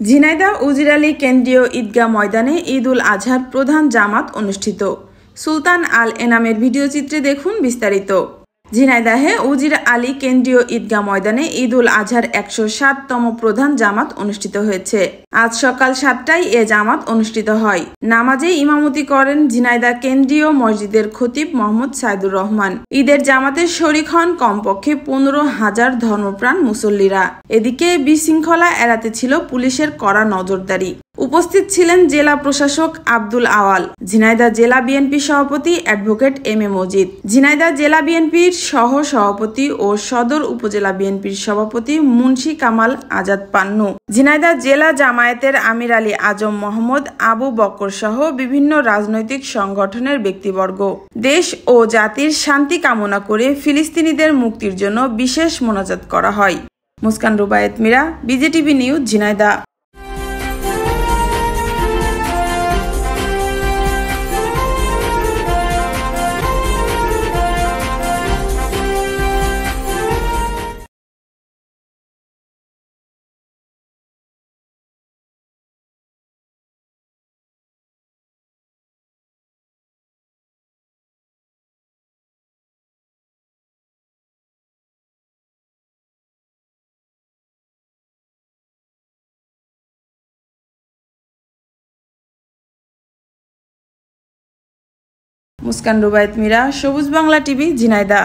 ঝিনাইদহ উজির আলী কেন্দ্রীয় ঈদগাহ ময়দানে ঈদ উল আজহার প্রধান জামাত অনুষ্ঠিত। সুলতান আল এনামের ভিডিওচিত্রে দেখুন বিস্তারিত। ঝিনাইদহে উজির আলী কেন্দ্রীয় ঈদগাহ ময়দানে ঈদ উল আজহার ১০৭তম প্রধান জামাত অনুষ্ঠিত হয়েছে। আজ সকাল ৭টায় এ জামাত অনুষ্ঠিত হয়। নামাজে ইমামতি করেন ঝিনাইদহ কেন্দ্রীয় মসজিদের খতিব মোহাম্মদ সাইদুর রহমান। ঈদের জামাতে শরিক হন কমপক্ষে ১৫,০০০ ধর্মপ্রাণ মুসল্লিরা। এদিকে বিশৃঙ্খলা এড়াতে ছিল পুলিশের কড়া নজরদারি। উপস্থিত ছিলেন জেলা প্রশাসক আব্দুল আওয়াল, ঝিনাইদহ জেলা বিএনপি সভাপতি advocate M A Majid, Jhenaidah জেলা বিএনপির সহ সভাপতি ও সদর উপজেলা বিএনপির সভাপতি মুন্সি কামাল আজাদ পান্নু, ঝিনাইদহ জেলা জামায়াতের আমির আলী আজম মোহাম্মদ আবু বকর সহ বিভিন্ন রাজনৈতিক সংগঠনের ব্যক্তিবর্গ। দেশ ও জাতির শান্তি কামনা করে ফিলিস্তিনিদের মুক্তির জন্য বিশেষ মোনাজাত করা হয়। Muskan Rubayet Mira, BJTV news, Jhenaidah. Muskan Rubayet Mira, Sabuj Bangla TV, Jhenaidah.